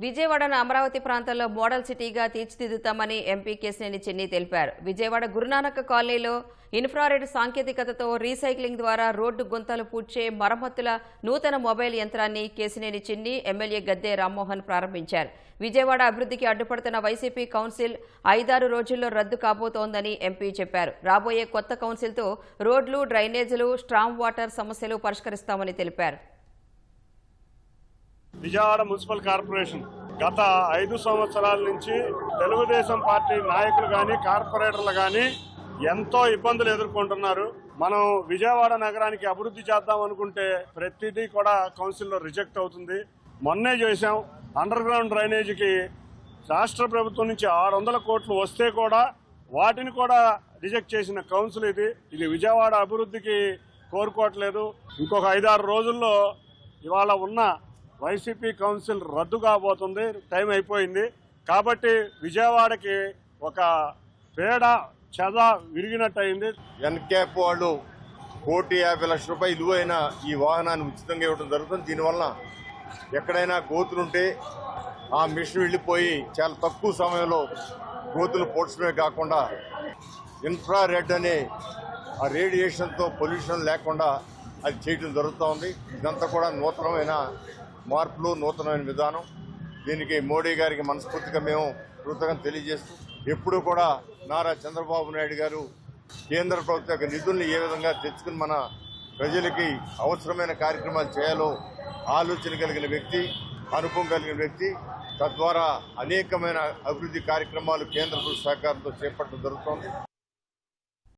విజయవాడను అమరావతి ప్రాంతంలో మోడల్ సిటీగా తీర్చిదిద్దుతామని ఎంపీ కేశినేని చిన్ని తెలిపారు. విజయవాడ గురునానక్ కాలనీలో ఇన్ఫ్రారెడ్ సాంకేతికతతో రీసైక్లింగ్ ద్వారా రోడ్డు గుంతలు పూడ్చే మరమ్మతుల నూతన మొబైల్ యంత్రాన్ని కేశినేని చిన్ని, ఎమ్మెల్యే గద్దె రామ్మోహన్ ప్రారంభించారు. విజయవాడ అభివృద్ధికి అడ్డుపడుతున్న వైసీపీ కౌన్సిల్ 5-6 రోజుల్లో రద్దు కాబోతోందని ఎంపీ చెప్పారు. రాబోయే కొత్త కౌన్సిల్తో రోడ్లు, డ్రైనేజీలు, స్ట్రాంగ్ వాటర్ సమస్యలు పరిష్కరిస్తామని తెలిపారు. విజయవాడ మున్సిపల్ కార్పొరేషన్ గత 5 సంవత్సరాల నుంచి తెలుగుదేశం పార్టీ నాయకులు కానీ కార్పొరేటర్లు కానీ ఎంతో ఇబ్బందులు ఎదుర్కొంటున్నారు. మనం విజయవాడ నగరానికి అభివృద్ధి చేద్దాం అనుకుంటే ప్రతిదీ కూడా కౌన్సిల్లో రిజెక్ట్ అవుతుంది. మొన్నే చేశాం, అండర్ గ్రౌండ్ డ్రైనేజీకి రాష్ట్ర ప్రభుత్వం నుంచి 600 కోట్లు వస్తే కూడా వాటిని కూడా రిజెక్ట్ చేసిన కౌన్సిల్ ఇది విజయవాడ అభివృద్ధికి కోరుకోవట్లేదు. ఇంకొక 5-6 రోజుల్లో ఇవాళ ఉన్న వైసీపీ కౌన్సిల్ రద్దు కాబోతుంది, టైం అయిపోయింది. కాబట్టి విజయవాడకి ఒక పేడ చెద విరిగినట్టు అయింది. ఎన్క్యాప్ వాళ్ళు 1,50,00,000 రూపాయలు విలువైన ఈ వాహనాన్ని ఉచితంగా ఇవ్వడం జరుగుతుంది. దీనివల్ల ఎక్కడైనా గోతులుంటే ఆ మిషన్ వెళ్ళిపోయి చాలా తక్కువ సమయంలో గోతులు పోడ్చడమే కాకుండా ఇన్ఫ్రారెడ్ అనే ఆ రేడియేషన్తో పొల్యూషన్ లేకుండా అది చేయడం జరుగుతూ ఉంది. ఇదంతా కూడా నూతనమైన మార్పులు, నూతనమైన విధానం. దీనికి మోడీ గారికి మనస్ఫూర్తిగా మేము కృతజ్ఞతలు తెలియజేస్తూ, ఎప్పుడూ కూడా నారా చంద్రబాబు నాయుడు గారు కేంద్ర ప్రభుత్వ యొక్క నిధుల్ని ఏ విధంగా తెచ్చుకుని మన ప్రజలకి అవసరమైన కార్యక్రమాలు చేయాలో ఆలోచన కలిగిన వ్యక్తి, అనుభవం కలిగిన వ్యక్తి. తద్వారా అనేకమైన అభివృద్ధి కార్యక్రమాలు కేంద్ర ప్రభుత్వ సహకారంతో చేపట్టడం జరుగుతోంది.